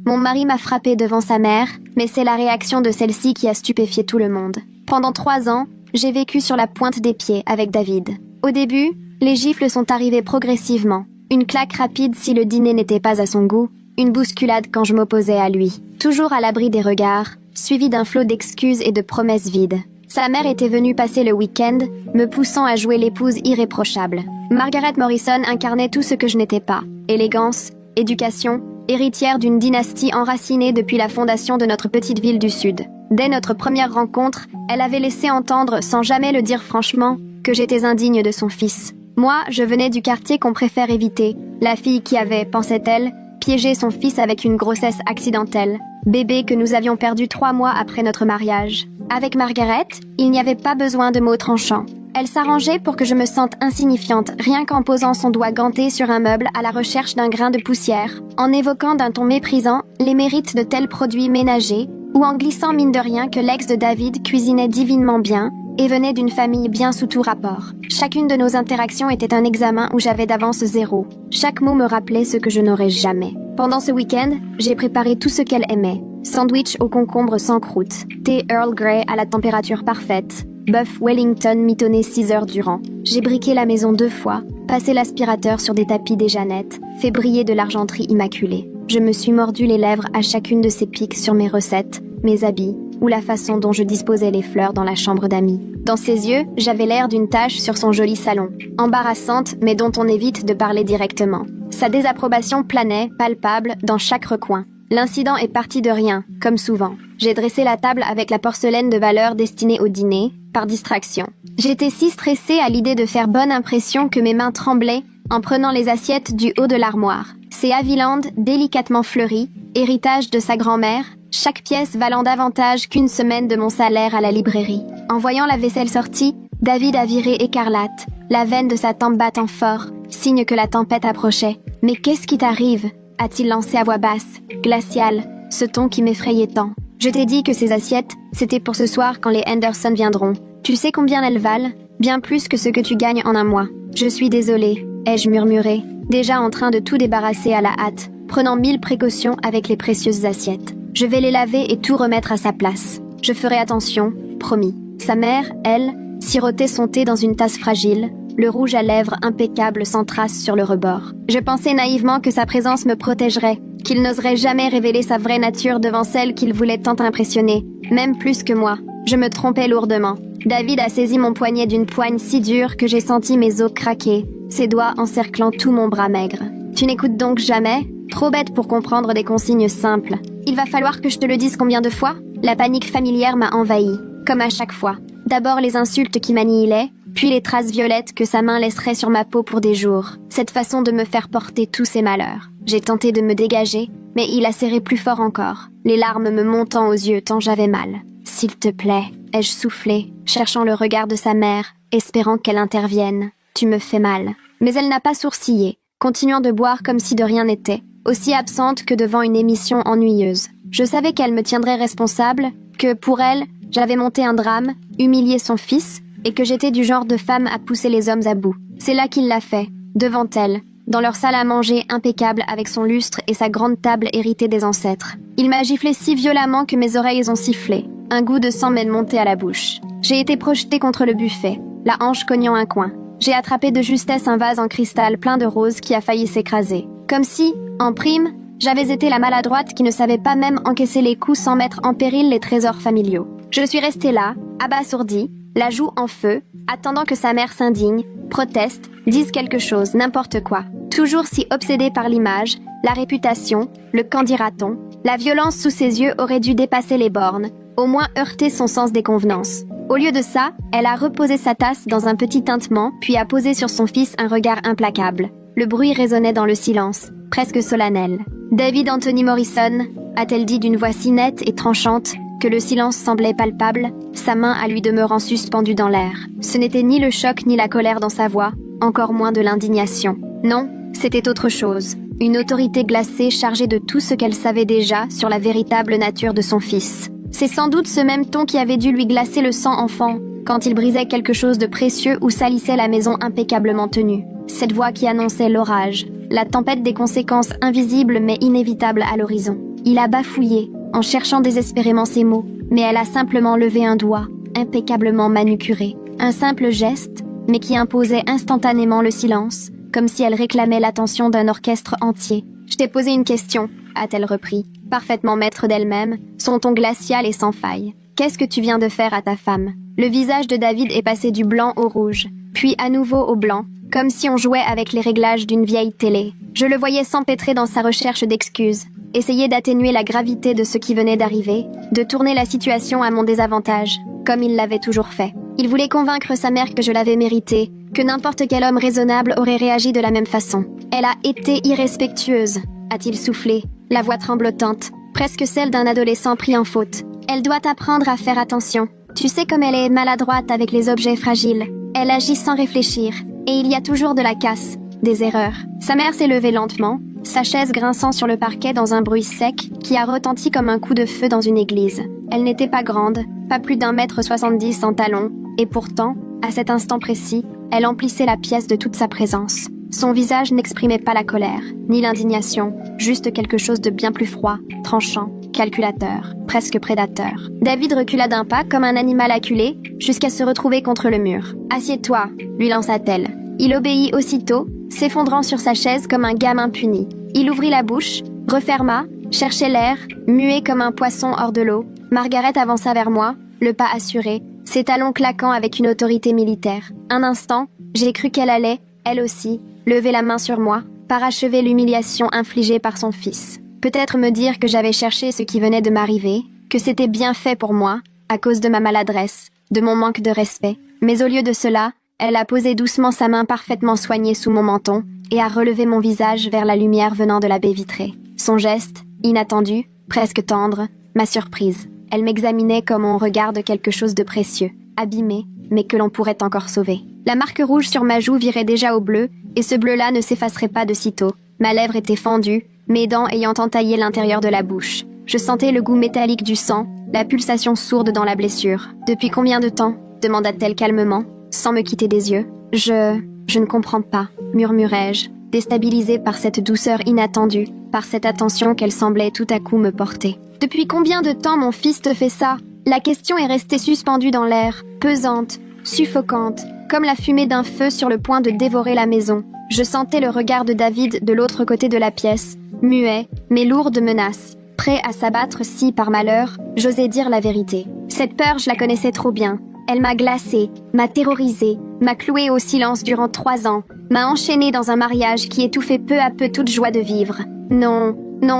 Mon mari m'a frappé devant sa mère, mais c'est la réaction de celle-ci qui a stupéfié tout le monde. Pendant 3 ans, j'ai vécu sur la pointe des pieds avec David. Au début, les gifles sont arrivées progressivement. Une claque rapide si le dîner n'était pas à son goût, une bousculade quand je m'opposais à lui. Toujours à l'abri des regards, suivi d'un flot d'excuses et de promesses vides. Sa mère était venue passer le week-end, me poussant à jouer l'épouse irréprochable. Margaret Morrison incarnait tout ce que je n'étais pas. Élégance, éducation, héritière d'une dynastie enracinée depuis la fondation de notre petite ville du Sud. Dès notre première rencontre, elle avait laissé entendre, sans jamais le dire franchement, que j'étais indigne de son fils. Moi, je venais du quartier qu'on préfère éviter, la fille qui avait, pensait-elle, piégé son fils avec une grossesse accidentelle, bébé que nous avions perdu 3 mois après notre mariage. Avec Margaret, il n'y avait pas besoin de mots tranchants. Elle s'arrangeait pour que je me sente insignifiante, rien qu'en posant son doigt ganté sur un meuble à la recherche d'un grain de poussière, en évoquant d'un ton méprisant les mérites de tels produits ménagers, ou en glissant mine de rien que l'ex de David cuisinait divinement bien et venait d'une famille bien sous tout rapport. Chacune de nos interactions était un examen où j'avais d'avance 0. Chaque mot me rappelait ce que je n'aurais jamais. Pendant ce week-end, j'ai préparé tout ce qu'elle aimait. Sandwich aux concombres sans croûte, thé Earl Grey à la température parfaite, bœuf Wellington mitonné 6 heures durant. J'ai briqué la maison 2 fois, passé l'aspirateur sur des tapis des Jeannettes, fait briller de l'argenterie immaculée. Je me suis mordu les lèvres à chacune de ces pics sur mes recettes, mes habits, ou la façon dont je disposais les fleurs dans la chambre d'amis. Dans ses yeux, j'avais l'air d'une tache sur son joli salon, embarrassante mais dont on évite de parler directement. Sa désapprobation planait, palpable, dans chaque recoin. L'incident est parti de rien, comme souvent. J'ai dressé la table avec la porcelaine de valeur destinée au dîner, par distraction. J'étais si stressée à l'idée de faire bonne impression que mes mains tremblaient en prenant les assiettes du haut de l'armoire. C'est Haviland, délicatement fleuri, héritage de sa grand-mère, chaque pièce valant davantage qu'une semaine de mon salaire à la librairie. En voyant la vaisselle sortie, David a viré écarlate, la veine de sa tempe battant fort, signe que la tempête approchait. « Mais qu'est-ce qui t'arrive ?» a-t-il lancé à voix basse, glacial, ce ton qui m'effrayait tant. « Je t'ai dit que ces assiettes, c'était pour ce soir quand les Henderson viendront. Tu sais combien elles valent? Bien plus que ce que tu gagnes en un mois. Je suis désolée, ai-je murmuré, déjà en train de tout débarrasser à la hâte, prenant 1000 précautions avec les précieuses assiettes. Je vais les laver et tout remettre à sa place. Je ferai attention, promis. » Sa mère, elle, sirotait son thé dans une tasse fragile, le rouge à lèvres impeccable sans trace sur le rebord. Je pensais naïvement que sa présence me protégerait, qu'il n'oserait jamais révéler sa vraie nature devant celle qu'il voulait tant impressionner, même plus que moi. Je me trompais lourdement. David a saisi mon poignet d'une poigne si dure que j'ai senti mes os craquer, ses doigts encerclant tout mon bras maigre. « Tu n'écoutes donc jamais? Trop bête pour comprendre des consignes simples. Il va falloir que je te le dise combien de fois? » La panique familière m'a envahie, comme à chaque fois. D'abord les insultes qui m'annihilaient, puis les traces violettes que sa main laisserait sur ma peau pour des jours. Cette façon de me faire porter tous ses malheurs. J'ai tenté de me dégager, mais il a serré plus fort encore, les larmes me montant aux yeux tant j'avais mal. « S'il te plaît », ai-je soufflé, cherchant le regard de sa mère, espérant qu'elle intervienne. « Tu me fais mal. » Mais elle n'a pas sourcillé, continuant de boire comme si de rien n'était, aussi absente que devant une émission ennuyeuse. Je savais qu'elle me tiendrait responsable, que, pour elle, j'avais monté un drame, humilié son fils, et que j'étais du genre de femme à pousser les hommes à bout. C'est là qu'il l'a fait, devant elle, dans leur salle à manger impeccable avec son lustre et sa grande table héritée des ancêtres. Il m'a giflé si violemment que mes oreilles ont sifflé. Un goût de sang m'est monté à la bouche. J'ai été projetée contre le buffet, la hanche cognant un coin. J'ai attrapé de justesse un vase en cristal plein de roses qui a failli s'écraser. Comme si, en prime, j'avais été la maladroite qui ne savait pas même encaisser les coups sans mettre en péril les trésors familiaux. Je suis restée là, abasourdie, la joue en feu, attendant que sa mère s'indigne, proteste, dise quelque chose, n'importe quoi. Toujours si obsédée par l'image, la réputation, le qu'en dira-t-on, la violence sous ses yeux aurait dû dépasser les bornes, au moins heurter son sens des convenances. Au lieu de ça, elle a reposé sa tasse dans un petit tintement, puis a posé sur son fils un regard implacable. Le bruit résonnait dans le silence, presque solennel. « David Anthony Morrison », a-t-elle dit d'une voix si nette et tranchante que le silence semblait palpable, sa main à lui demeurant suspendue dans l'air. Ce n'était ni le choc ni la colère dans sa voix, encore moins de l'indignation. Non, c'était autre chose. Une autorité glacée chargée de tout ce qu'elle savait déjà sur la véritable nature de son fils. C'est sans doute ce même ton qui avait dû lui glacer le sang enfant, quand il brisait quelque chose de précieux ou salissait la maison impeccablement tenue. Cette voix qui annonçait l'orage, la tempête des conséquences invisibles mais inévitables à l'horizon. Il a bafouillé, en cherchant désespérément ses mots, mais elle a simplement levé un doigt, impeccablement manucuré. Un simple geste, mais qui imposait instantanément le silence, comme si elle réclamait l'attention d'un orchestre entier. « Je t'ai posé une question », a-t-elle repris, parfaitement maître d'elle-même, son ton glacial et sans faille. « Qu'est-ce que tu viens de faire à ta femme ?» Le visage de David est passé du blanc au rouge, puis à nouveau au blanc, comme si on jouait avec les réglages d'une vieille télé. Je le voyais s'empêtrer dans sa recherche d'excuses, essayer d'atténuer la gravité de ce qui venait d'arriver, de tourner la situation à mon désavantage, comme il l'avait toujours fait. Il voulait convaincre sa mère que je l'avais mérité, que n'importe quel homme raisonnable aurait réagi de la même façon. Elle a été irrespectueuse, a-t-il soufflé, la voix tremblotante, presque celle d'un adolescent pris en faute. Elle doit apprendre à faire attention. Tu sais comme elle est maladroite avec les objets fragiles. Elle agit sans réfléchir, et il y a toujours de la casse, des erreurs. Sa mère s'est levée lentement, sa chaise grinçant sur le parquet dans un bruit sec qui a retenti comme un coup de feu dans une église. Elle n'était pas grande, pas plus d'1,70 m en talons, et pourtant, à cet instant précis, elle emplissait la pièce de toute sa présence. Son visage n'exprimait pas la colère, ni l'indignation, juste quelque chose de bien plus froid, tranchant, calculateur, presque prédateur. David recula d'un pas comme un animal acculé, jusqu'à se retrouver contre le mur. « Assieds-toi », lui lança-t-elle. Il obéit aussitôt, s'effondrant sur sa chaise comme un gamin puni. Il ouvrit la bouche, referma, cherchait l'air, muet comme un poisson hors de l'eau. Margaret avança vers moi, le pas assuré, ses talons claquant avec une autorité militaire. Un instant, j'ai cru qu'elle allait, elle aussi, lever la main sur moi, parachever l'humiliation infligée par son fils. Peut-être me dire que j'avais cherché ce qui venait de m'arriver, que c'était bien fait pour moi, à cause de ma maladresse, de mon manque de respect. Mais au lieu de cela, elle a posé doucement sa main parfaitement soignée sous mon menton et a relevé mon visage vers la lumière venant de la baie vitrée. Son geste, inattendu, presque tendre, m'a surprise. Elle m'examinait comme on regarde quelque chose de précieux, abîmé, mais que l'on pourrait encore sauver. La marque rouge sur ma joue virait déjà au bleu, et ce bleu-là ne s'effacerait pas de sitôt. Ma lèvre était fendue, mes dents ayant entaillé l'intérieur de la bouche. Je sentais le goût métallique du sang, la pulsation sourde dans la blessure. « Depuis combien de temps ?» demanda-t-elle calmement, sans me quitter des yeux. « Je ne comprends pas », murmurai-je, déstabilisée par cette douceur inattendue, par cette attention qu'elle semblait tout à coup me porter. « Depuis combien de temps mon fils te fait ça ?» La question est restée suspendue dans l'air, pesante, suffocante, comme la fumée d'un feu sur le point de dévorer la maison. Je sentais le regard de David de l'autre côté de la pièce, muet, mais lourd de menaces, prêt à s'abattre si, par malheur, j'osais dire la vérité. Cette peur, je la connaissais trop bien. Elle m'a glacée, m'a terrorisée, m'a clouée au silence durant 3 ans, m'a enchaînée dans un mariage qui étouffait peu à peu toute joie de vivre. Non,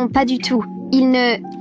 pas du tout.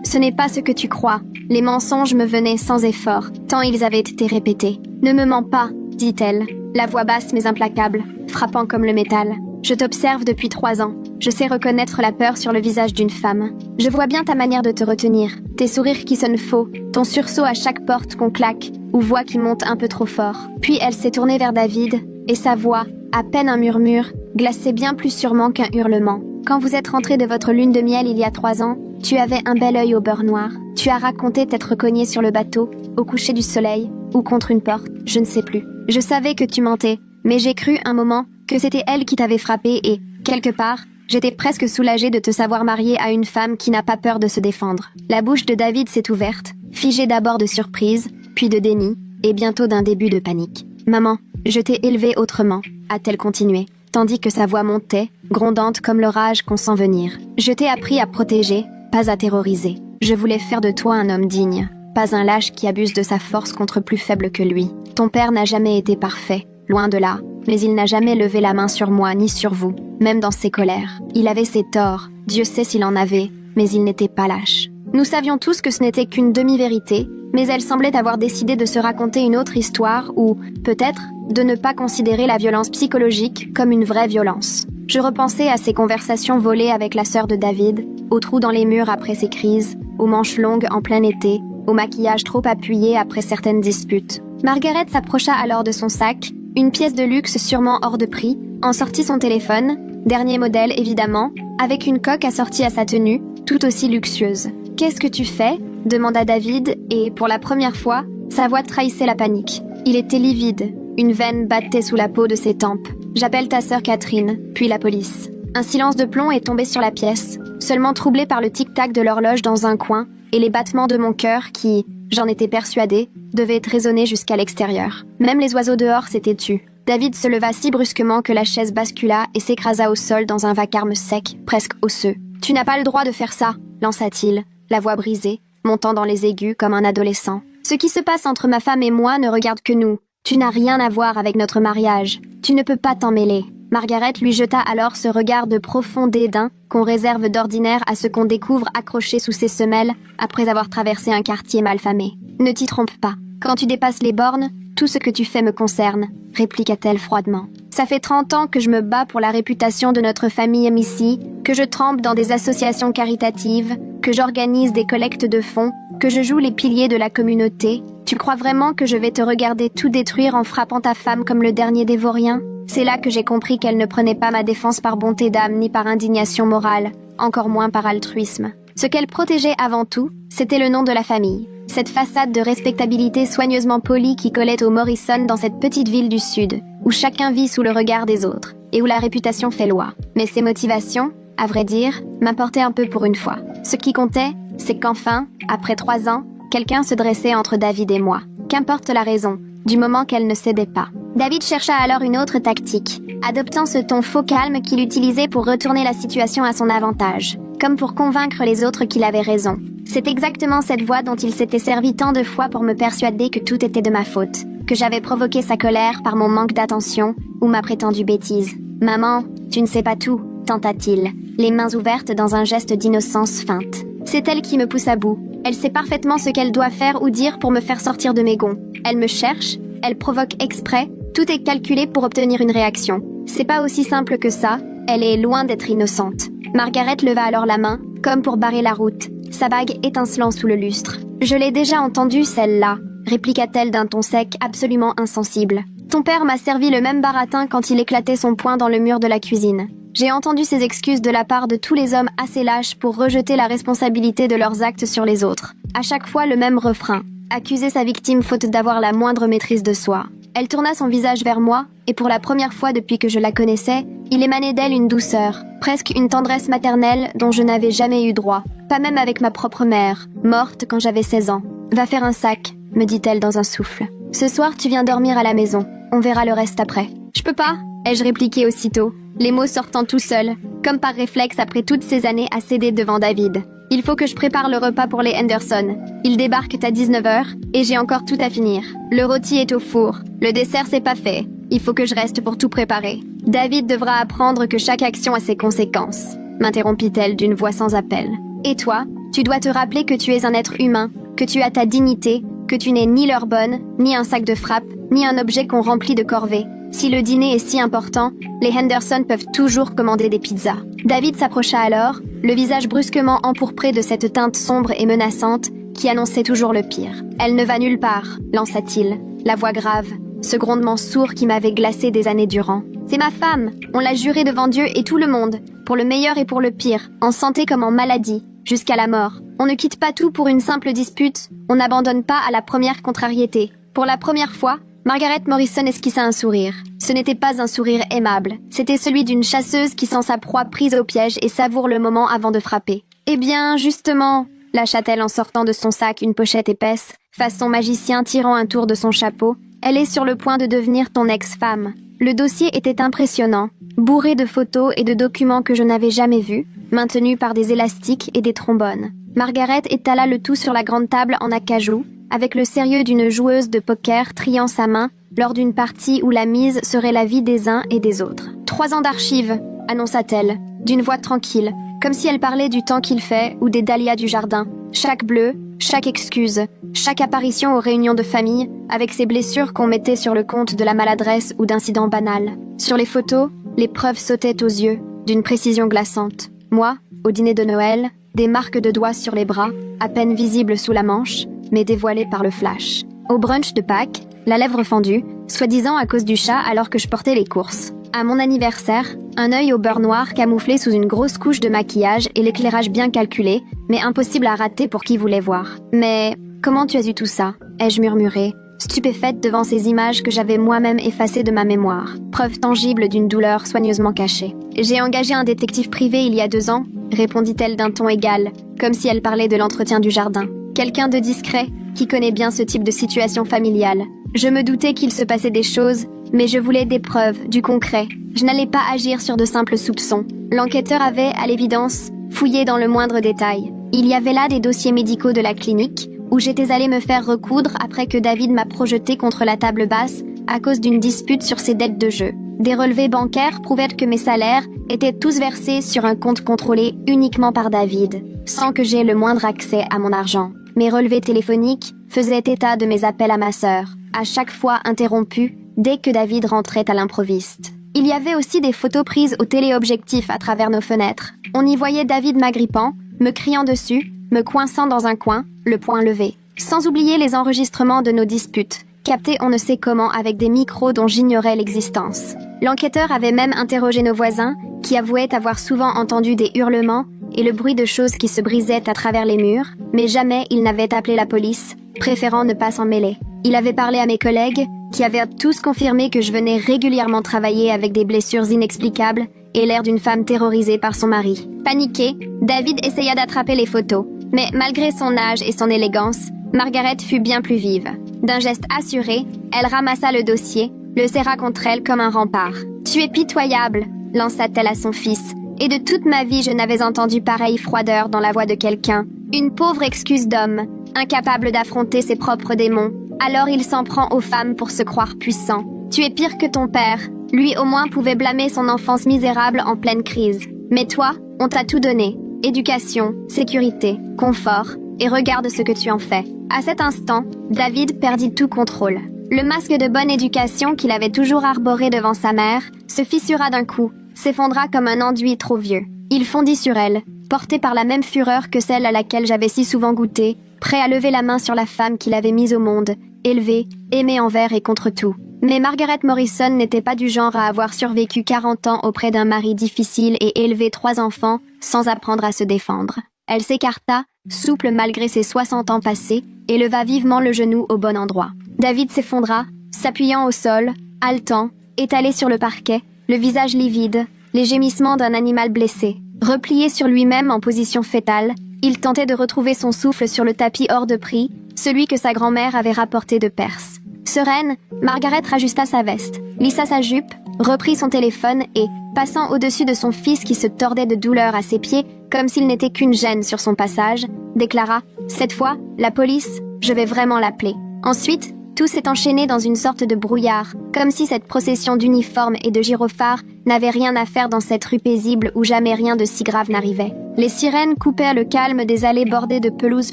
Ce n'est pas ce que tu crois. Les mensonges me venaient sans effort, tant ils avaient été répétés. Ne me mens pas, dit-elle, la voix basse mais implacable, frappant comme le métal. Je t'observe depuis 3 ans. Je sais reconnaître la peur sur le visage d'une femme. Je vois bien ta manière de te retenir, tes sourires qui sonnent faux, ton sursaut à chaque porte qu'on claque, ou voix qui monte un peu trop fort. Puis elle s'est tournée vers David, et sa voix, à peine un murmure, glaçait bien plus sûrement qu'un hurlement. Quand vous êtes rentrés de votre lune de miel il y a 3 ans, tu avais un bel œil au beurre noir. Tu as raconté t'être cogné sur le bateau, au coucher du soleil, ou contre une porte, je ne sais plus. Je savais que tu mentais, mais j'ai cru un moment que c'était elle qui t'avait frappé et, quelque part, j'étais presque soulagée de te savoir mariée à une femme qui n'a pas peur de se défendre. La bouche de David s'est ouverte, figée d'abord de surprise, puis de déni, et bientôt d'un début de panique. « Maman, je t'ai élevée autrement », a-t-elle continué, tandis que sa voix montait, grondante comme l'orage qu'on sent venir. « Je t'ai appris à protéger, pas à terroriser. Je voulais faire de toi un homme digne, pas un lâche qui abuse de sa force contre plus faible que lui. Ton père n'a jamais été parfait, loin de là, mais il n'a jamais levé la main sur moi ni sur vous, même dans ses colères. Il avait ses torts, Dieu sait s'il en avait, mais il n'était pas lâche. Nous savions tous que ce n'était qu'une demi-vérité, mais elle semblait avoir décidé de se raconter une autre histoire ou, peut-être, de ne pas considérer la violence psychologique comme une vraie violence. Je repensais à ces conversations volées avec la sœur de David, aux trous dans les murs après ses crises, aux manches longues en plein été, au maquillage trop appuyé après certaines disputes. Margaret s'approcha alors de son sac, une pièce de luxe sûrement hors de prix, en sortit son téléphone, dernier modèle évidemment, avec une coque assortie à sa tenue, tout aussi luxueuse. « Qu'est-ce que tu fais ?» demanda David, et, pour la première fois, sa voix trahissait la panique. Il était livide, une veine battait sous la peau de ses tempes. « J'appelle ta sœur Catherine, puis la police. » Un silence de plomb est tombé sur la pièce, seulement troublé par le tic-tac de l'horloge dans un coin et les battements de mon cœur qui, j'en étais persuadée, devaient résonner jusqu'à l'extérieur. Même les oiseaux dehors s'étaient tus. David se leva si brusquement que la chaise bascula et s'écrasa au sol dans un vacarme sec, presque osseux. « Tu n'as pas le droit de faire ça !» lança-t-il, la voix brisée, montant dans les aigus comme un adolescent. « Ce qui se passe entre ma femme et moi ne regarde que nous. Tu n'as rien à voir avec notre mariage. Tu ne peux pas t'en mêler. » Margaret lui jeta alors ce regard de profond dédain qu'on réserve d'ordinaire à ce qu'on découvre accroché sous ses semelles après avoir traversé un quartier malfamé. « Ne t'y trompe pas. Quand tu dépasses les bornes, tout ce que tu fais me concerne, » répliqua-t-elle froidement. « Ça fait 30 ans que je me bats pour la réputation de notre famille ici, que je trempe dans des associations caritatives, que j'organise des collectes de fonds, que je joue les piliers de la communauté. Tu crois vraiment que je vais te regarder tout détruire en frappant ta femme comme le dernier des vauriens ? C'est là que j'ai compris qu'elle ne prenait pas ma défense par bonté d'âme ni par indignation morale, encore moins par altruisme. Ce qu'elle protégeait avant tout, c'était le nom de la famille. Cette façade de respectabilité soigneusement polie qui collait au Morrison dans cette petite ville du Sud, où chacun vit sous le regard des autres, et où la réputation fait loi. Mais ses motivations, à vrai dire, m'importaient un peu pour une fois. Ce qui comptait, c'est qu'enfin, après 3 ans, quelqu'un se dressait entre David et moi. Qu'importe la raison, du moment qu'elle ne cédait pas. David chercha alors une autre tactique, adoptant ce ton faux calme qu'il utilisait pour retourner la situation à son avantage, comme pour convaincre les autres qu'il avait raison. C'est exactement cette voie dont il s'était servi tant de fois pour me persuader que tout était de ma faute, que j'avais provoqué sa colère par mon manque d'attention ou ma prétendue bêtise. « Maman, tu ne sais pas tout », tenta-t-il, les mains ouvertes dans un geste d'innocence feinte. C'est elle qui me pousse à bout. Elle sait parfaitement ce qu'elle doit faire ou dire pour me faire sortir de mes gonds. Elle me cherche, elle provoque exprès, tout est calculé pour obtenir une réaction. C'est pas aussi simple que ça, elle est loin d'être innocente. Margaret leva alors la main, comme pour barrer la route, sa bague étincelant sous le lustre. « Je l'ai déjà entendue, celle-là », répliqua-t-elle d'un ton sec absolument insensible. « Ton père m'a servi le même baratin quand il éclatait son poing dans le mur de la cuisine. J'ai entendu ces excuses de la part de tous les hommes assez lâches pour rejeter la responsabilité de leurs actes sur les autres. À chaque fois le même refrain. Accuser sa victime faute d'avoir la moindre maîtrise de soi. » Elle tourna son visage vers moi, et pour la première fois depuis que je la connaissais, il émanait d'elle une douceur, presque une tendresse maternelle dont je n'avais jamais eu droit. Pas même avec ma propre mère, morte quand j'avais 16 ans. « Va faire un sac », me dit-elle dans un souffle. « Ce soir, tu viens dormir à la maison. On verra le reste après. »« Je peux pas », ai-je répliqué aussitôt, les mots sortant tout seuls, comme par réflexe après toutes ces années à céder devant David. « Il faut que je prépare le repas pour les Henderson. Ils débarquent à 19h, et j'ai encore tout à finir. Le rôti est au four. Le dessert c'est pas fait. Il faut que je reste pour tout préparer. David devra apprendre que chaque action a ses conséquences, » m'interrompit-elle d'une voix sans appel. « Et toi, tu dois te rappeler que tu es un être humain, que tu as ta dignité, que tu n'es ni leur bonne, ni un sac de frappe, ni un objet qu'on remplit de corvées. Si le dîner est si important, les Henderson peuvent toujours commander des pizzas. » David s'approcha alors, le visage brusquement empourpré de cette teinte sombre et menaçante qui annonçait toujours le pire. « Elle ne va nulle part, » lança-t-il, la voix grave, ce grondement sourd qui m'avait glacé des années durant. « C'est ma femme, on l'a juré devant Dieu et tout le monde, pour le meilleur et pour le pire, en santé comme en maladie, jusqu'à la mort. On ne quitte pas tout pour une simple dispute, on n'abandonne pas à la première contrariété. » Pour la première fois, Margaret Morrison esquissa un sourire. Ce n'était pas un sourire aimable, c'était celui d'une chasseuse qui sent sa proie prise au piège et savoure le moment avant de frapper. « Eh bien, justement », lâcha-t-elle en sortant de son sac une pochette épaisse, façon magicien tirant un tour de son chapeau, « elle est sur le point de devenir ton ex-femme. » Le dossier était impressionnant, bourré de photos et de documents que je n'avais jamais vus, maintenus par des élastiques et des trombones. Margaret étala le tout sur la grande table en acajou, avec le sérieux d'une joueuse de poker triant sa main lors d'une partie où la mise serait la vie des uns et des autres. « 3 ans d'archives », annonça-t-elle, d'une voix tranquille, comme si elle parlait du temps qu'il fait ou des dahlias du jardin. Chaque bleu, chaque excuse, chaque apparition aux réunions de famille, avec ses blessures qu'on mettait sur le compte de la maladresse ou d'incidents banals. Sur les photos, les preuves sautaient aux yeux, d'une précision glaçante. Moi, au dîner de Noël, des marques de doigts sur les bras, à peine visibles sous la manche, mais dévoilée par le flash. Au brunch de Pâques, la lèvre fendue, soi-disant à cause du chat alors que je portais les courses. À mon anniversaire, un œil au beurre noir camouflé sous une grosse couche de maquillage et l'éclairage bien calculé, mais impossible à rater pour qui voulait voir. « Mais comment tu as eu tout ça ?» ai-je murmuré, stupéfaite devant ces images que j'avais moi-même effacées de ma mémoire, preuve tangible d'une douleur soigneusement cachée. « J'ai engagé un détective privé il y a 2 ans, répondit-elle d'un ton égal, comme si elle parlait de l'entretien du jardin. Quelqu'un de discret, qui connaît bien ce type de situation familiale. Je me doutais qu'il se passait des choses, mais je voulais des preuves, du concret. Je n'allais pas agir sur de simples soupçons. L'enquêteur avait, à l'évidence, fouillé dans le moindre détail. Il y avait là des dossiers médicaux de la clinique, où j'étais allée me faire recoudre après que David m'a projeté contre la table basse à cause d'une dispute sur ses dettes de jeu. Des relevés bancaires prouvaient que mes salaires étaient tous versés sur un compte contrôlé uniquement par David, sans que j'aie le moindre accès à mon argent. Mes relevés téléphoniques faisaient état de mes appels à ma sœur, à chaque fois interrompus dès que David rentrait à l'improviste. Il y avait aussi des photos prises au téléobjectif à travers nos fenêtres. On y voyait David m'agrippant, me criant dessus, me coinçant dans un coin, le poing levé. Sans oublier les enregistrements de nos disputes, captés on ne sait comment avec des micros dont j'ignorais l'existence. L'enquêteur avait même interrogé nos voisins, qui avouaient avoir souvent entendu des hurlements et le bruit de choses qui se brisaient à travers les murs, mais jamais il n'avait appelé la police, préférant ne pas s'en mêler. Il avait parlé à mes collègues, qui avaient tous confirmé que je venais régulièrement travailler avec des blessures inexplicables et l'air d'une femme terrorisée par son mari. Paniqué, David essaya d'attraper les photos, mais malgré son âge et son élégance, Margaret fut bien plus vive. D'un geste assuré, elle ramassa le dossier, le serra contre elle comme un rempart. « Tu es pitoyable !» lança-t-elle à son fils. Et de toute ma vie, je n'avais entendu pareille froideur dans la voix de quelqu'un. Une pauvre excuse d'homme, incapable d'affronter ses propres démons. Alors il s'en prend aux femmes pour se croire puissant. Tu es pire que ton père. Lui au moins pouvait blâmer son enfance misérable en pleine crise. Mais toi, on t'a tout donné. Éducation, sécurité, confort, et regarde ce que tu en fais. À cet instant, David perdit tout contrôle. Le masque de bonne éducation qu'il avait toujours arboré devant sa mère se fissura d'un coup, s'effondra comme un enduit trop vieux. Il fondit sur elle, porté par la même fureur que celle à laquelle j'avais si souvent goûté, prêt à lever la main sur la femme qu'il avait mise au monde, élevée, aimée envers et contre tout. Mais Margaret Morrison n'était pas du genre à avoir survécu 40 ans auprès d'un mari difficile et élevé 3 enfants sans apprendre à se défendre. Elle s'écarta, souple malgré ses 60 ans passés, et leva vivement le genou au bon endroit. David s'effondra, s'appuyant au sol, haletant, étalé sur le parquet, le visage livide, les gémissements d'un animal blessé. Replié sur lui-même en position fétale, il tentait de retrouver son souffle sur le tapis hors de prix, celui que sa grand-mère avait rapporté de Perse. Sereine, Margaret rajusta sa veste, lissa sa jupe, reprit son téléphone et, passant au-dessus de son fils qui se tordait de douleur à ses pieds, comme s'il n'était qu'une gêne sur son passage, déclara « Cette fois, la police, je vais vraiment l'appeler. » Ensuite, tout s'est enchaîné dans une sorte de brouillard, comme si cette procession d'uniformes et de gyrophares n'avait rien à faire dans cette rue paisible où jamais rien de si grave n'arrivait. Les sirènes coupèrent le calme des allées bordées de pelouses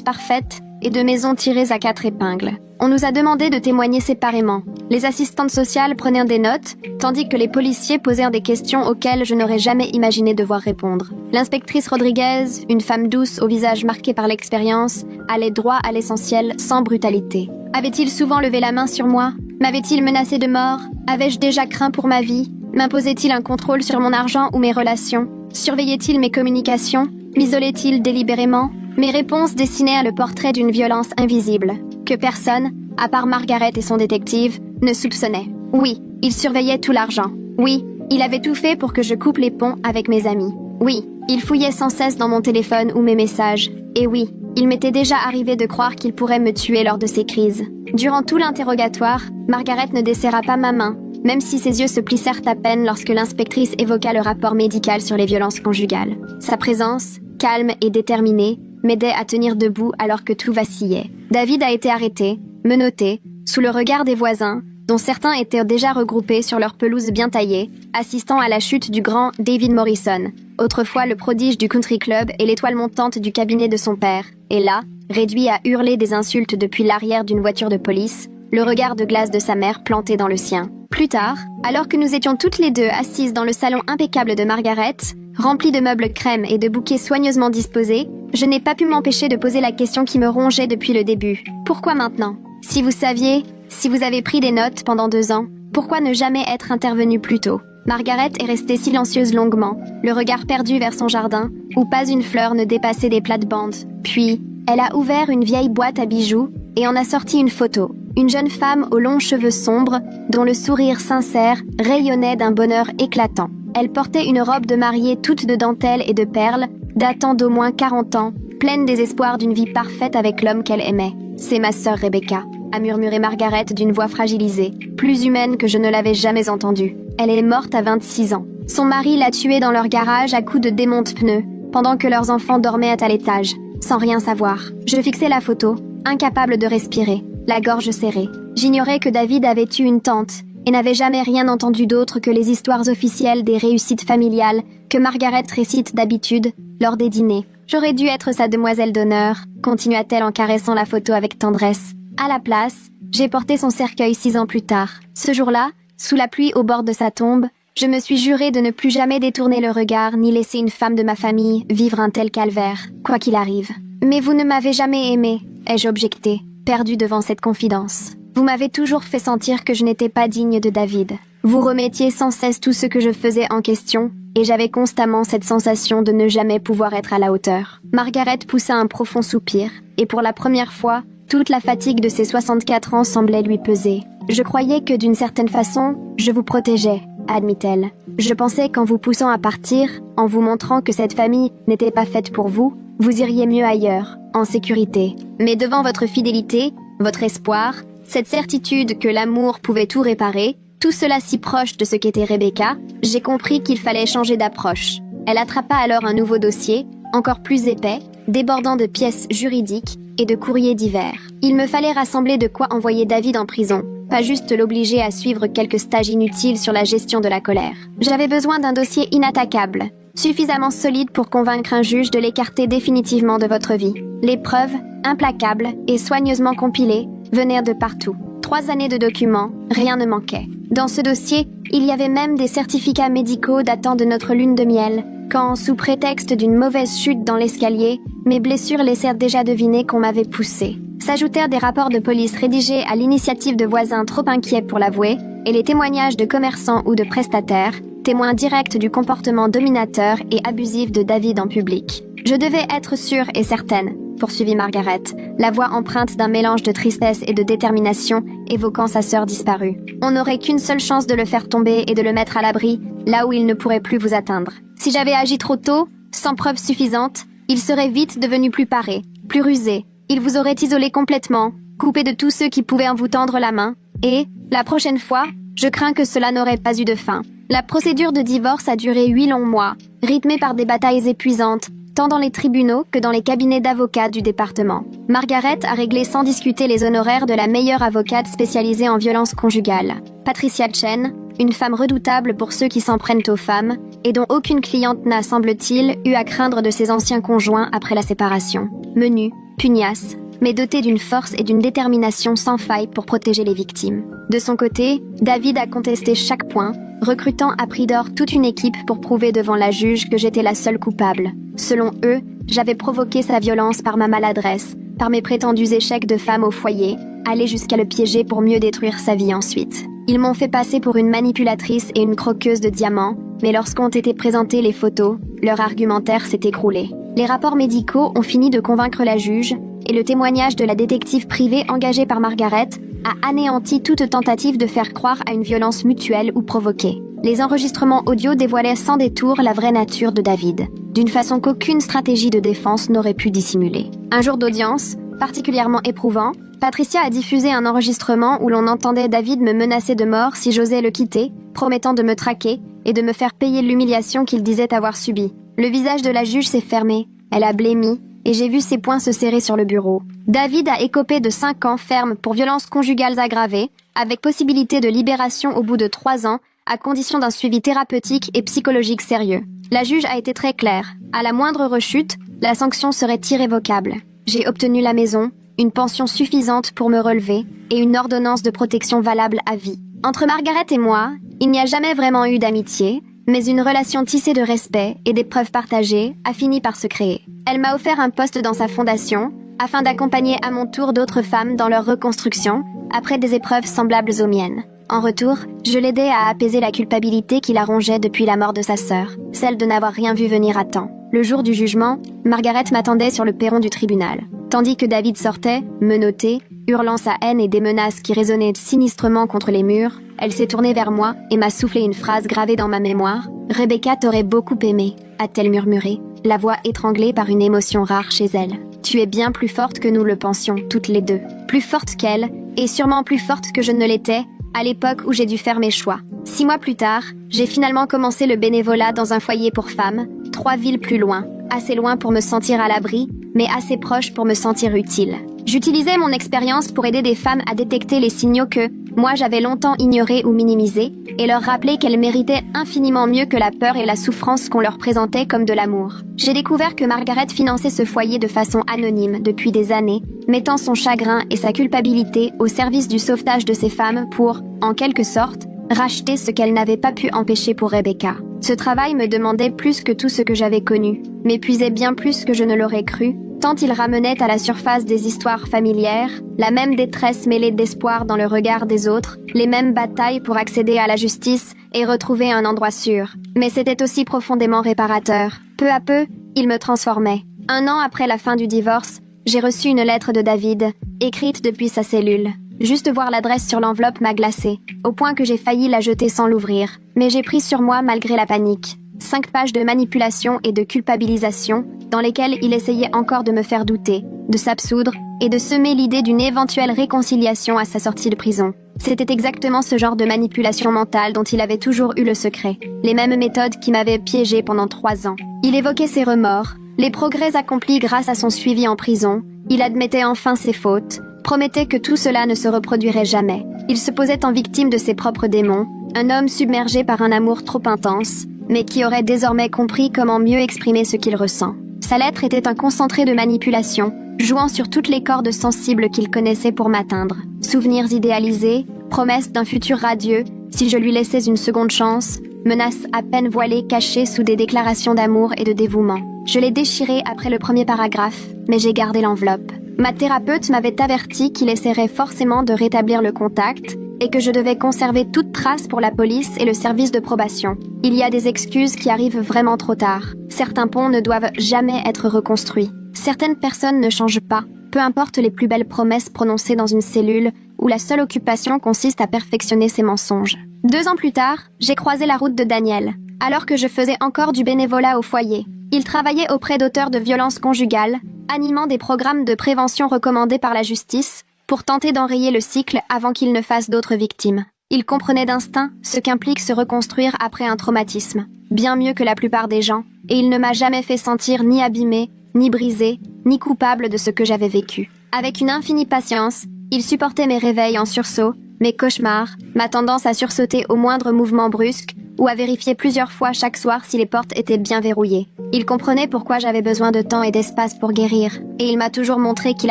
parfaites et de maisons tirées à 4 épingles. On nous a demandé de témoigner séparément. Les assistantes sociales prenaient des notes, tandis que les policiers posèrent des questions auxquelles je n'aurais jamais imaginé devoir répondre. L'inspectrice Rodriguez, une femme douce au visage marqué par l'expérience, allait droit à l'essentiel sans brutalité. Avait-il souvent levé la main sur moi? M'avait-il menacé de mort? Avais-je déjà craint pour ma vie? M'imposait-il un contrôle sur mon argent ou mes relations? Surveillait-il mes communications? M'isolait-il délibérément? Mes réponses dessinaient le portrait d'une violence invisible, que personne, à part Margaret et son détective, ne soupçonnait. Oui, il surveillait tout l'argent. Oui, il avait tout fait pour que je coupe les ponts avec mes amis. Oui, il fouillait sans cesse dans mon téléphone ou mes messages. Et oui, il m'était déjà arrivé de croire qu'il pourrait me tuer lors de ces crises. Durant tout l'interrogatoire, Margaret ne desserra pas ma main, même si ses yeux se plissèrent à peine lorsque l'inspectrice évoqua le rapport médical sur les violences conjugales. Sa présence, calme et déterminée, m'aidait à tenir debout alors que tout vacillait. David a été arrêté, menotté, sous le regard des voisins, dont certains étaient déjà regroupés sur leur pelouse bien taillée, assistant à la chute du grand David Morrison, autrefois le prodige du country club et l'étoile montante du cabinet de son père. Et là, réduit à hurler des insultes depuis l'arrière d'une voiture de police, le regard de glace de sa mère planté dans le sien. Plus tard, alors que nous étions toutes les deux assises dans le salon impeccable de Margaret, rempli de meubles crème et de bouquets soigneusement disposés, je n'ai pas pu m'empêcher de poser la question qui me rongeait depuis le début. Pourquoi maintenant? Si vous saviez, si vous avez pris des notes pendant 2 ans, pourquoi ne jamais être intervenu plus tôt? Margaret est restée silencieuse longuement, le regard perdu vers son jardin, où pas une fleur ne dépassait des plates-bandes. Puis, elle a ouvert une vieille boîte à bijoux et en a sorti une photo. Une jeune femme aux longs cheveux sombres, dont le sourire sincère rayonnait d'un bonheur éclatant. Elle portait une robe de mariée toute de dentelle et de perles, datant d'au moins 40 ans, pleine des espoirs d'une vie parfaite avec l'homme qu'elle aimait. « C'est ma sœur Rebecca », a murmuré Margaret d'une voix fragilisée, plus humaine que je ne l'avais jamais entendue. Elle est morte à 26 ans. Son mari l'a tuée dans leur garage à coups de démonte-pneus, pendant que leurs enfants dormaient à l'étage, sans rien savoir. Je fixais la photo, incapable de respirer, la gorge serrée. J'ignorais que David avait eu une tante, et n'avais jamais rien entendu d'autre que les histoires officielles des réussites familiales que Margaret récite d'habitude lors des dîners. J'aurais dû être sa demoiselle d'honneur, continua-t-elle en caressant la photo avec tendresse. À la place, j'ai porté son cercueil 6 ans plus tard. Ce jour-là, sous la pluie au bord de sa tombe, je me suis juré de ne plus jamais détourner le regard ni laisser une femme de ma famille vivre un tel calvaire, quoi qu'il arrive. « Mais vous ne m'avez jamais aimé », ai-je objecté, perdu devant cette confidence. « Vous m'avez toujours fait sentir que je n'étais pas digne de David. Vous remettiez sans cesse tout ce que je faisais en question, et j'avais constamment cette sensation de ne jamais pouvoir être à la hauteur. » Margaret poussa un profond soupir, et pour la première fois, toute la fatigue de ses 64 ans semblait lui peser. « Je croyais que d'une certaine façon, je vous protégeais, » admit-elle. « Je pensais qu'en vous poussant à partir, en vous montrant que cette famille n'était pas faite pour vous, vous iriez mieux ailleurs, en sécurité. Mais devant votre fidélité, votre espoir, cette certitude que l'amour pouvait tout réparer, tout cela si proche de ce qu'était Rebecca, j'ai compris qu'il fallait changer d'approche. » Elle attrapa alors un nouveau dossier, encore plus épais, débordant de pièces juridiques et de courriers divers. Il me fallait rassembler de quoi envoyer David en prison, pas juste l'obliger à suivre quelques stages inutiles sur la gestion de la colère. J'avais besoin d'un dossier inattaquable, suffisamment solide pour convaincre un juge de l'écarter définitivement de votre vie. Les preuves, implacables et soigneusement compilées, venaient de partout. 3 années de documents, rien ne manquait. Dans ce dossier, il y avait même des certificats médicaux datant de notre lune de miel, quand, sous prétexte d'une mauvaise chute dans l'escalier, mes blessures laissèrent déjà deviner qu'on m'avait poussé. S'ajoutèrent des rapports de police rédigés à l'initiative de voisins trop inquiets pour l'avouer, et les témoignages de commerçants ou de prestataires, témoins directs du comportement dominateur et abusif de David en public. Je devais être sûre et certaine, poursuivit Margaret, la voix empreinte d'un mélange de tristesse et de détermination évoquant sa sœur disparue. On n'aurait qu'une seule chance de le faire tomber et de le mettre à l'abri, là où il ne pourrait plus vous atteindre. Si j'avais agi trop tôt, sans preuve suffisante, il serait vite devenu plus paré, plus rusé. Il vous aurait isolé complètement, coupé de tous ceux qui pouvaient en vous tendre la main, et, la prochaine fois, je crains que cela n'aurait pas eu de fin. La procédure de divorce a duré 8 longs mois, rythmée par des batailles épuisantes, tant dans les tribunaux que dans les cabinets d'avocats du département. Margaret a réglé sans discuter les honoraires de la meilleure avocate spécialisée en violence conjugale, Patricia Chen, une femme redoutable pour ceux qui s'en prennent aux femmes, et dont aucune cliente n'a, semble-t-il, eu à craindre de ses anciens conjoints après la séparation. Menue, pugnace, mais dotée d'une force et d'une détermination sans faille pour protéger les victimes. De son côté, David a contesté chaque point, recrutant à prix d'or toute une équipe pour prouver devant la juge que j'étais la seule coupable. Selon eux, j'avais provoqué sa violence par ma maladresse, par mes prétendus échecs de femme au foyer, aller jusqu'à le piéger pour mieux détruire sa vie ensuite. Ils m'ont fait passer pour une manipulatrice et une croqueuse de diamants, mais lorsqu'ont été présentées les photos, leur argumentaire s'est écroulé. Les rapports médicaux ont fini de convaincre la juge, et le témoignage de la détective privée engagée par Margaret a anéanti toute tentative de faire croire à une violence mutuelle ou provoquée. Les enregistrements audio dévoilaient sans détour la vraie nature de David, d'une façon qu'aucune stratégie de défense n'aurait pu dissimuler. Un jour d'audience, particulièrement éprouvant, Patricia a diffusé un enregistrement où l'on entendait David me menacer de mort si j'osais le quitter, promettant de me traquer et de me faire payer l'humiliation qu'il disait avoir subie. Le visage de la juge s'est fermé, elle a blêmi, et j'ai vu ses poings se serrer sur le bureau. David a écopé de 5 ans ferme pour violences conjugales aggravées, avec possibilité de libération au bout de 3 ans, à condition d'un suivi thérapeutique et psychologique sérieux. La juge a été très claire. À la moindre rechute, la sanction serait irrévocable. J'ai obtenu la maison, une pension suffisante pour me relever et une ordonnance de protection valable à vie. Entre Margaret et moi, il n'y a jamais vraiment eu d'amitié, mais une relation tissée de respect et d'épreuves partagées a fini par se créer. Elle m'a offert un poste dans sa fondation, afin d'accompagner à mon tour d'autres femmes dans leur reconstruction, après des épreuves semblables aux miennes. En retour, je l'aidais à apaiser la culpabilité qui la rongeait depuis la mort de sa sœur, celle de n'avoir rien vu venir à temps. Le jour du jugement, Margaret m'attendait sur le perron du tribunal. Tandis que David sortait, menotté, Hurlant sa haine et des menaces qui résonnaient sinistrement contre les murs, elle s'est tournée vers moi et m'a soufflé une phrase gravée dans ma mémoire. « Rebecca t'aurait beaucoup aimé », a-t-elle murmuré, la voix étranglée par une émotion rare chez elle. « Tu es bien plus forte que nous le pensions, toutes les deux. Plus forte qu'elle, et sûrement plus forte que je ne l'étais, à l'époque où j'ai dû faire mes choix. 6 mois plus tard, j'ai finalement commencé le bénévolat dans un foyer pour femmes, 3 villes plus loin, assez loin pour me sentir à l'abri, mais assez proche pour me sentir utile. J'utilisais mon expérience pour aider des femmes à détecter les signaux que, moi j'avais longtemps ignorés ou minimisés, et leur rappeler qu'elles méritaient infiniment mieux que la peur et la souffrance qu'on leur présentait comme de l'amour. J'ai découvert que Margaret finançait ce foyer de façon anonyme depuis des années, mettant son chagrin et sa culpabilité au service du sauvetage de ces femmes pour, en quelque sorte, racheter ce qu'elle n'avait pas pu empêcher pour Rebecca. Ce travail me demandait plus que tout ce que j'avais connu, m'épuisait bien plus que je ne l'aurais cru, tant il ramenait à la surface des histoires familières, la même détresse mêlée d'espoir dans le regard des autres, les mêmes batailles pour accéder à la justice et retrouver un endroit sûr. Mais c'était aussi profondément réparateur. Peu à peu, il me transformait. 1 an après la fin du divorce, j'ai reçu une lettre de David, écrite depuis sa cellule. Juste voir l'adresse sur l'enveloppe m'a glacée, au point que j'ai failli la jeter sans l'ouvrir. Mais j'ai pris sur moi malgré la panique. 5 pages de manipulation et de culpabilisation, dans lesquelles il essayait encore de me faire douter, de s'absoudre et de semer l'idée d'une éventuelle réconciliation à sa sortie de prison. C'était exactement ce genre de manipulation mentale dont il avait toujours eu le secret, les mêmes méthodes qui m'avaient piégé pendant 3 ans. Il évoquait ses remords, les progrès accomplis grâce à son suivi en prison, il admettait enfin ses fautes, promettait que tout cela ne se reproduirait jamais. Il se posait en victime de ses propres démons, un homme submergé par un amour trop intense, mais qui aurait désormais compris comment mieux exprimer ce qu'il ressent. Sa lettre était un concentré de manipulation, jouant sur toutes les cordes sensibles qu'il connaissait pour m'atteindre. Souvenirs idéalisés, promesses d'un futur radieux, si je lui laissais une seconde chance, menaces à peine voilées cachées sous des déclarations d'amour et de dévouement. Je l'ai déchiré après le premier paragraphe, mais j'ai gardé l'enveloppe. Ma thérapeute m'avait averti qu'il essaierait forcément de rétablir le contact et que je devais conserver toute trace pour la police et le service de probation. Il y a des excuses qui arrivent vraiment trop tard. Certains ponts ne doivent jamais être reconstruits. Certaines personnes ne changent pas, peu importe les plus belles promesses prononcées dans une cellule où la seule occupation consiste à perfectionner ses mensonges. 2 ans plus tard, j'ai croisé la route de Daniel, alors que je faisais encore du bénévolat au foyer. Il travaillait auprès d'auteurs de violences conjugales, animant des programmes de prévention recommandés par la justice pour tenter d'enrayer le cycle avant qu'il ne fasse d'autres victimes. Il comprenait d'instinct ce qu'implique se reconstruire après un traumatisme, bien mieux que la plupart des gens, et il ne m'a jamais fait sentir ni abîmé, ni brisé, ni coupable de ce que j'avais vécu. Avec une infinie patience, il supportait mes réveils en sursaut, mes cauchemars, ma tendance à sursauter au moindre mouvement brusque, ou à vérifier plusieurs fois chaque soir si les portes étaient bien verrouillées. Il comprenait pourquoi j'avais besoin de temps et d'espace pour guérir, et il m'a toujours montré qu'il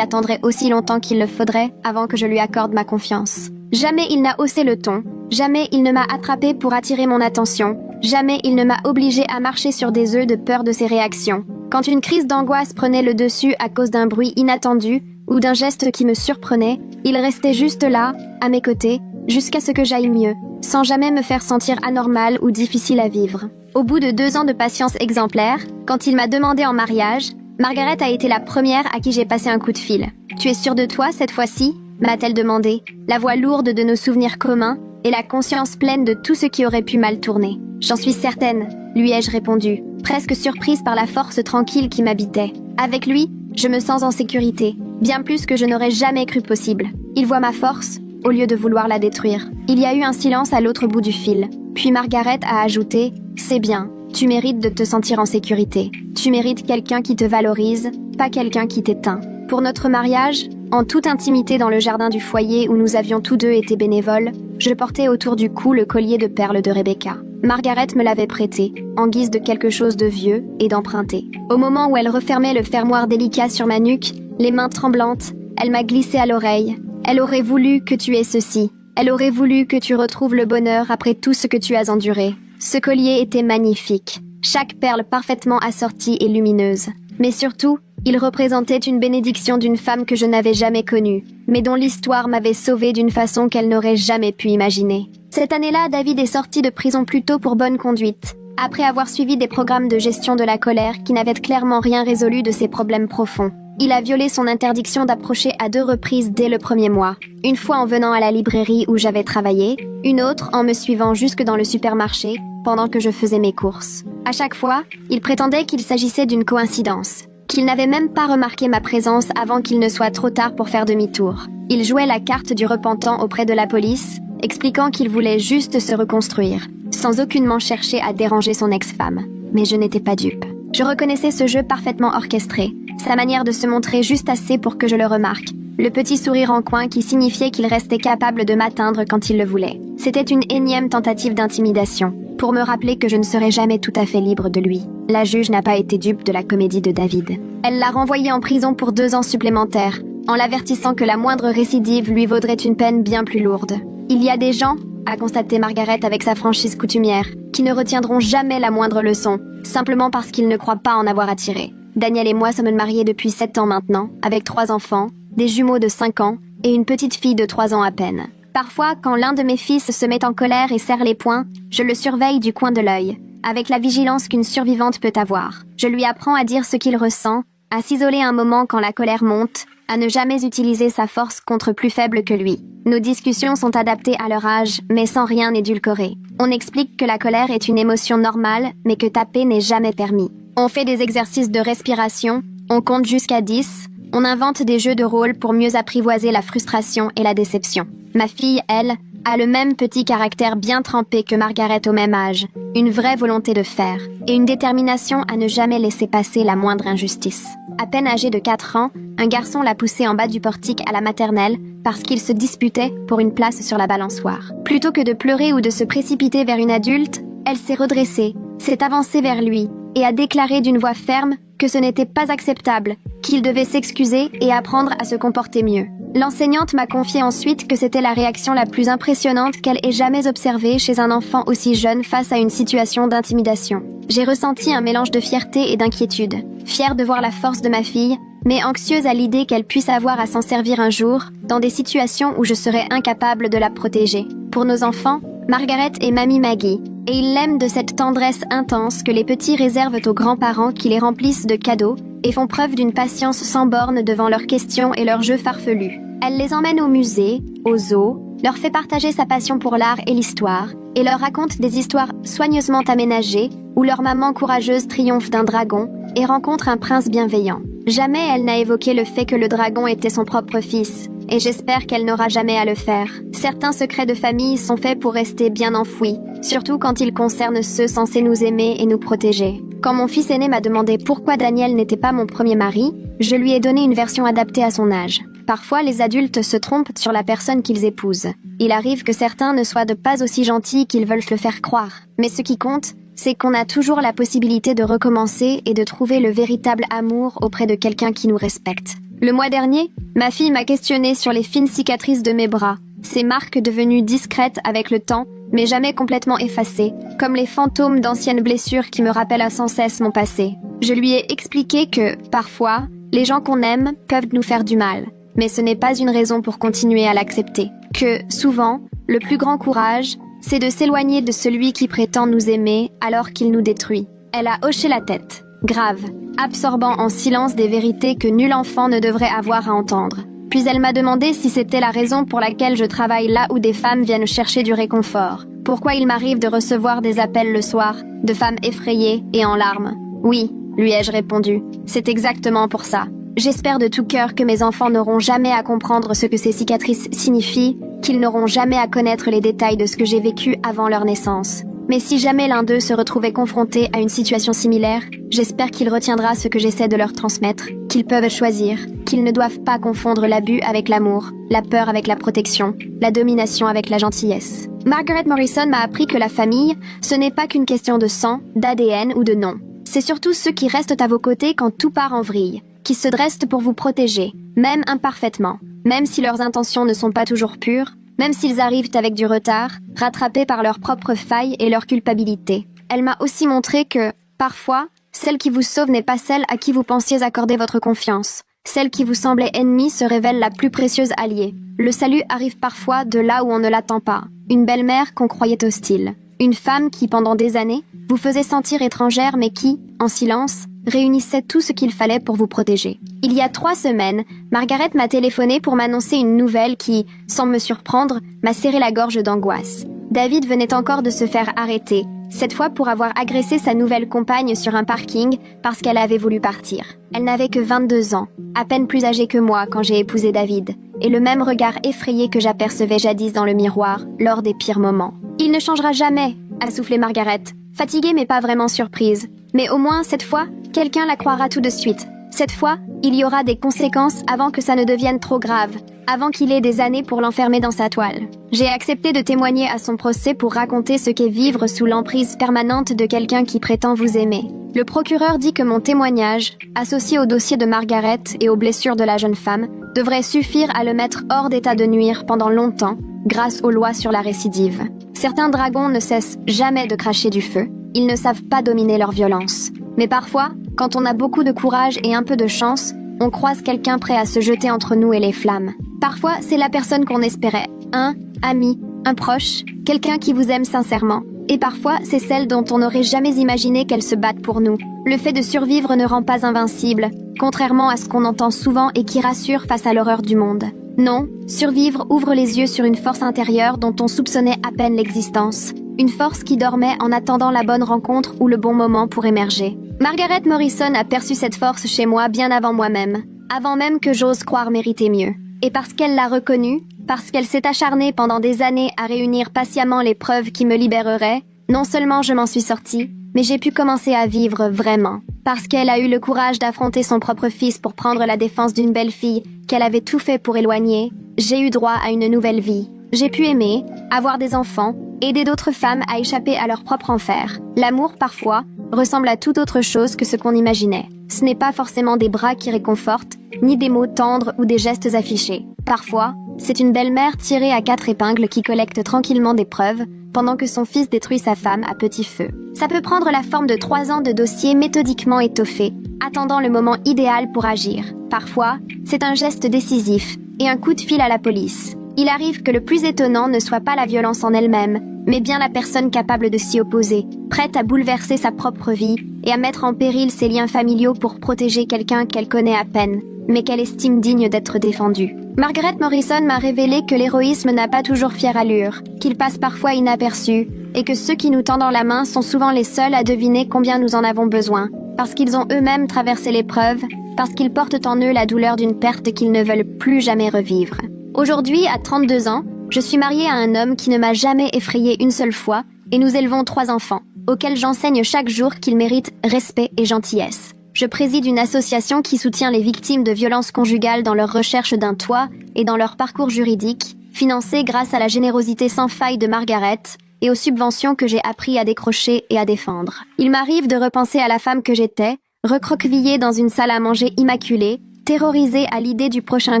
attendrait aussi longtemps qu'il le faudrait avant que je lui accorde ma confiance. Jamais il n'a haussé le ton, jamais il ne m'a attrapé pour attirer mon attention, jamais il ne m'a obligé à marcher sur des œufs de peur de ses réactions. Quand une crise d'angoisse prenait le dessus à cause d'un bruit inattendu ou d'un geste qui me surprenait, il restait juste là, à mes côtés, jusqu'à ce que j'aille mieux, sans jamais me faire sentir anormale ou difficile à vivre. Au bout de 2 ans de patience exemplaire, quand il m'a demandé en mariage, Margaret a été la première à qui j'ai passé un coup de fil. « Tu es sûre de toi cette fois-ci » m'a-t-elle demandé, la voix lourde de nos souvenirs communs et la conscience pleine de tout ce qui aurait pu mal tourner. « J'en suis certaine », lui ai-je répondu, presque surprise par la force tranquille qui m'habitait. Avec lui, je me sens en sécurité, bien plus que je n'aurais jamais cru possible. Il voit ma force, au lieu de vouloir la détruire. Il y a eu un silence à l'autre bout du fil. Puis Margaret a ajouté « C'est bien, tu mérites de te sentir en sécurité. Tu mérites quelqu'un qui te valorise, pas quelqu'un qui t'éteint. » Pour notre mariage, en toute intimité dans le jardin du foyer où nous avions tous deux été bénévoles, je portais autour du cou le collier de perles de Rebecca. Margaret me l'avait prêté, en guise de quelque chose de vieux et d'emprunté. Au moment où elle refermait le fermoir délicat sur ma nuque, les mains tremblantes, elle m'a glissé à l'oreille. Elle aurait voulu que tu aies ceci. Elle aurait voulu que tu retrouves le bonheur après tout ce que tu as enduré. Ce collier était magnifique, chaque perle parfaitement assortie et lumineuse. Mais surtout, il représentait une bénédiction d'une femme que je n'avais jamais connue, mais dont l'histoire m'avait sauvée d'une façon qu'elle n'aurait jamais pu imaginer. Cette année-là, David est sorti de prison plus tôt pour bonne conduite, après avoir suivi des programmes de gestion de la colère qui n'avaient clairement rien résolu de ses problèmes profonds. Il a violé son interdiction d'approcher à 2 reprises dès le premier mois. Une fois en venant à la librairie où j'avais travaillé, une autre en me suivant jusque dans le supermarché pendant que je faisais mes courses. À chaque fois, il prétendait qu'il s'agissait d'une coïncidence, qu'il n'avait même pas remarqué ma présence avant qu'il ne soit trop tard pour faire demi-tour. Il jouait la carte du repentant auprès de la police, expliquant qu'il voulait juste se reconstruire, sans aucunement chercher à déranger son ex-femme. Mais je n'étais pas dupe. Je reconnaissais ce jeu parfaitement orchestré, sa manière de se montrer juste assez pour que je le remarque, le petit sourire en coin qui signifiait qu'il restait capable de m'atteindre quand il le voulait. C'était une énième tentative d'intimidation, pour me rappeler que je ne serais jamais tout à fait libre de lui. La juge n'a pas été dupe de la comédie de David. Elle l'a renvoyé en prison pour 2 ans supplémentaires, en l'avertissant que la moindre récidive lui vaudrait une peine bien plus lourde. Il y a des gens, a constaté Margaret avec sa franchise coutumière, qui ne retiendront jamais la moindre leçon, simplement parce qu'ils ne croient pas en avoir à tirer. Daniel et moi sommes mariés depuis 7 ans maintenant, avec 3 enfants, des jumeaux de 5 ans et une petite fille de 3 ans à peine. Parfois, quand l'un de mes fils se met en colère et serre les poings, je le surveille du coin de l'œil, avec la vigilance qu'une survivante peut avoir. Je lui apprends à dire ce qu'il ressent, à s'isoler un moment quand la colère monte, à ne jamais utiliser sa force contre plus faible que lui. Nos discussions sont adaptées à leur âge, mais sans rien édulcorer. On explique que la colère est une émotion normale, mais que taper n'est jamais permis. On fait des exercices de respiration, on compte jusqu'à 10, on invente des jeux de rôle pour mieux apprivoiser la frustration et la déception. Ma fille, elle, a le même petit caractère bien trempé que Margaret au même âge, une vraie volonté de faire, et une détermination à ne jamais laisser passer la moindre injustice. À peine âgée de 4 ans, un garçon l'a poussée en bas du portique à la maternelle parce qu'ils se disputaient pour une place sur la balançoire. Plutôt que de pleurer ou de se précipiter vers une adulte, elle s'est redressée, s'est avancée vers lui et a déclaré d'une voix ferme que ce n'était pas acceptable, qu'il devait s'excuser et apprendre à se comporter mieux. L'enseignante m'a confié ensuite que c'était la réaction la plus impressionnante qu'elle ait jamais observée chez un enfant aussi jeune face à une situation d'intimidation. J'ai ressenti un mélange de fierté et d'inquiétude, fière de voir la force de ma fille, mais anxieuse à l'idée qu'elle puisse avoir à s'en servir un jour, dans des situations où je serais incapable de la protéger. Pour nos enfants, Margaret est Mamie Maggie, et ils l'aiment de cette tendresse intense que les petits réservent aux grands-parents qui les remplissent de cadeaux et font preuve d'une patience sans borne devant leurs questions et leurs jeux farfelus. Elle les emmène au musée, au zoo, leur fait partager sa passion pour l'art et l'histoire, et leur raconte des histoires soigneusement aménagées où leur maman courageuse triomphe d'un dragon et rencontre un prince bienveillant. Jamais elle n'a évoqué le fait que le dragon était son propre fils, et j'espère qu'elle n'aura jamais à le faire. Certains secrets de famille sont faits pour rester bien enfouis, surtout quand ils concernent ceux censés nous aimer et nous protéger. Quand mon fils aîné m'a demandé pourquoi Daniel n'était pas mon premier mari, je lui ai donné une version adaptée à son âge. Parfois, les adultes se trompent sur la personne qu'ils épousent. Il arrive que certains ne soient pas aussi gentils qu'ils veulent le faire croire. Mais ce qui compte, c'est qu'on a toujours la possibilité de recommencer et de trouver le véritable amour auprès de quelqu'un qui nous respecte. Le mois dernier, ma fille m'a questionné sur les fines cicatrices de mes bras, ces marques devenues discrètes avec le temps, mais jamais complètement effacées, comme les fantômes d'anciennes blessures qui me rappellent sans cesse mon passé. Je lui ai expliqué que, parfois, les gens qu'on aime peuvent nous faire du mal, mais ce n'est pas une raison pour continuer à l'accepter. Que, souvent, le plus grand courage, c'est de s'éloigner de celui qui prétend nous aimer alors qu'il nous détruit. Elle a hoché la tête, grave, absorbant en silence des vérités que nul enfant ne devrait avoir à entendre. Puis elle m'a demandé si c'était la raison pour laquelle je travaille là où des femmes viennent chercher du réconfort. Pourquoi il m'arrive de recevoir des appels le soir, de femmes effrayées et en larmes. Oui, lui ai-je répondu, c'est exactement pour ça. J'espère de tout cœur que mes enfants n'auront jamais à comprendre ce que ces cicatrices signifient, qu'ils n'auront jamais à connaître les détails de ce que j'ai vécu avant leur naissance. Mais si jamais l'un d'eux se retrouvait confronté à une situation similaire, j'espère qu'il retiendra ce que j'essaie de leur transmettre, qu'ils peuvent choisir, qu'ils ne doivent pas confondre l'abus avec l'amour, la peur avec la protection, la domination avec la gentillesse. Margaret Morrison m'a appris que la famille, ce n'est pas qu'une question de sang, d'ADN ou de nom. C'est surtout ceux qui restent à vos côtés quand tout part en vrille, qui se dressent pour vous protéger, même imparfaitement, même si leurs intentions ne sont pas toujours pures, même s'ils arrivent avec du retard, rattrapés par leurs propres failles et leur culpabilité. Elle m'a aussi montré que, parfois, celle qui vous sauve n'est pas celle à qui vous pensiez accorder votre confiance. Celle qui vous semblait ennemie se révèle la plus précieuse alliée. Le salut arrive parfois de là où on ne l'attend pas. Une belle-mère qu'on croyait hostile. Une femme qui, pendant des années, vous faisait sentir étrangère mais qui, en silence, réunissait tout ce qu'il fallait pour vous protéger. Il y a 3 semaines, Margaret m'a téléphoné pour m'annoncer une nouvelle qui, sans me surprendre, m'a serré la gorge d'angoisse. David venait encore de se faire arrêter, cette fois pour avoir agressé sa nouvelle compagne sur un parking parce qu'elle avait voulu partir. Elle n'avait que 22 ans, à peine plus âgée que moi quand j'ai épousé David, et le même regard effrayé que j'apercevais jadis dans le miroir lors des pires moments. « Il ne changera jamais !» a soufflé Margaret, fatiguée mais pas vraiment surprise. Mais au moins, cette fois, quelqu'un la croira tout de suite. Cette fois, il y aura des conséquences avant que ça ne devienne trop grave, avant qu'il ait des années pour l'enfermer dans sa toile. J'ai accepté de témoigner à son procès pour raconter ce qu'est vivre sous l'emprise permanente de quelqu'un qui prétend vous aimer. Le procureur dit que mon témoignage, associé au dossier de Margaret et aux blessures de la jeune femme, devrait suffire à le mettre hors d'état de nuire pendant longtemps, grâce aux lois sur la récidive. Certains dragons ne cessent jamais de cracher du feu. Ils ne savent pas dominer leur violence. Mais parfois, quand on a beaucoup de courage et un peu de chance, on croise quelqu'un prêt à se jeter entre nous et les flammes. Parfois, c'est la personne qu'on espérait. Un ami, un proche, quelqu'un qui vous aime sincèrement. Et parfois, c'est celle dont on n'aurait jamais imaginé qu'elle se batte pour nous. Le fait de survivre ne rend pas invincible, contrairement à ce qu'on entend souvent et qui rassure face à l'horreur du monde. Non, survivre ouvre les yeux sur une force intérieure dont on soupçonnait à peine l'existence. Une force qui dormait en attendant la bonne rencontre ou le bon moment pour émerger. Margaret Morrison a perçu cette force chez moi bien avant moi-même, avant même que j'ose croire mériter mieux. Et parce qu'elle l'a reconnue, parce qu'elle s'est acharnée pendant des années à réunir patiemment les preuves qui me libéreraient, non seulement je m'en suis sortie, mais j'ai pu commencer à vivre vraiment. Parce qu'elle a eu le courage d'affronter son propre fils pour prendre la défense d'une belle fille qu'elle avait tout fait pour éloigner, j'ai eu droit à une nouvelle vie. J'ai pu aimer, avoir des enfants, aider d'autres femmes à échapper à leur propre enfer. L'amour, parfois, ressemble à toute autre chose que ce qu'on imaginait. Ce n'est pas forcément des bras qui réconfortent, ni des mots tendres ou des gestes affichés. Parfois, c'est une belle-mère tirée à 4 épingles qui collecte tranquillement des preuves, pendant que son fils détruit sa femme à petit feu. Ça peut prendre la forme de 3 ans de dossiers méthodiquement étoffés, attendant le moment idéal pour agir. Parfois, c'est un geste décisif et un coup de fil à la police. Il arrive que le plus étonnant ne soit pas la violence en elle-même, mais bien la personne capable de s'y opposer, prête à bouleverser sa propre vie et à mettre en péril ses liens familiaux pour protéger quelqu'un qu'elle connaît à peine, mais qu'elle estime digne d'être défendu. Margaret Morrison m'a révélé que l'héroïsme n'a pas toujours fière allure, qu'il passe parfois inaperçu, et que ceux qui nous tendent la main sont souvent les seuls à deviner combien nous en avons besoin, parce qu'ils ont eux-mêmes traversé l'épreuve, parce qu'ils portent en eux la douleur d'une perte qu'ils ne veulent plus jamais revivre. Aujourd'hui, à 32 ans, je suis mariée à un homme qui ne m'a jamais effrayée une seule fois, et nous élevons 3 enfants, auxquels j'enseigne chaque jour qu'ils méritent respect et gentillesse. Je préside une association qui soutient les victimes de violences conjugales dans leur recherche d'un toit et dans leur parcours juridique, financée grâce à la générosité sans faille de Margaret et aux subventions que j'ai appris à décrocher et à défendre. Il m'arrive de repenser à la femme que j'étais, recroquevillée dans une salle à manger immaculée, terrorisée à l'idée du prochain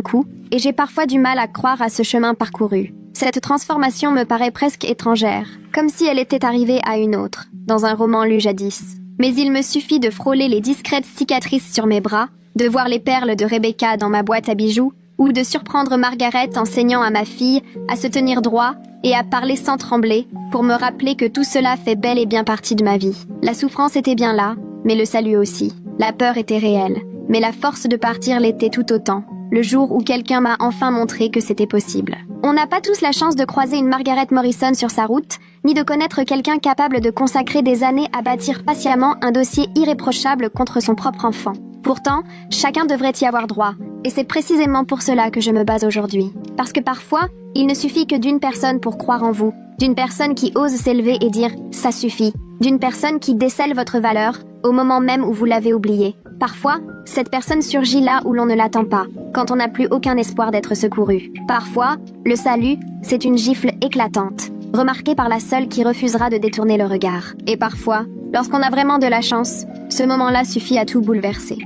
coup, et j'ai parfois du mal à croire à ce chemin parcouru. Cette transformation me paraît presque étrangère, comme si elle était arrivée à une autre, dans un roman lu jadis. Mais il me suffit de frôler les discrètes cicatrices sur mes bras, de voir les perles de Rebecca dans ma boîte à bijoux, ou de surprendre Margaret enseignant à ma fille à se tenir droit et à parler sans trembler, pour me rappeler que tout cela fait bel et bien partie de ma vie. La souffrance était bien là, mais le salut aussi. La peur était réelle, mais la force de partir l'était tout autant, le jour où quelqu'un m'a enfin montré que c'était possible. On n'a pas tous la chance de croiser une Margaret Morrison sur sa route, ni de connaître quelqu'un capable de consacrer des années à bâtir patiemment un dossier irréprochable contre son propre enfant. Pourtant, chacun devrait y avoir droit, et c'est précisément pour cela que je me base aujourd'hui. Parce que parfois, il ne suffit que d'une personne pour croire en vous, d'une personne qui ose s'élever et dire « ça suffit », d'une personne qui décèle votre valeur au moment même où vous l'avez oubliée. Parfois, cette personne surgit là où l'on ne l'attend pas, quand on n'a plus aucun espoir d'être secouru. Parfois, le salut, c'est une gifle éclatante, remarquée par la seule qui refusera de détourner le regard. Et parfois, lorsqu'on a vraiment de la chance, ce moment-là suffit à tout bouleverser.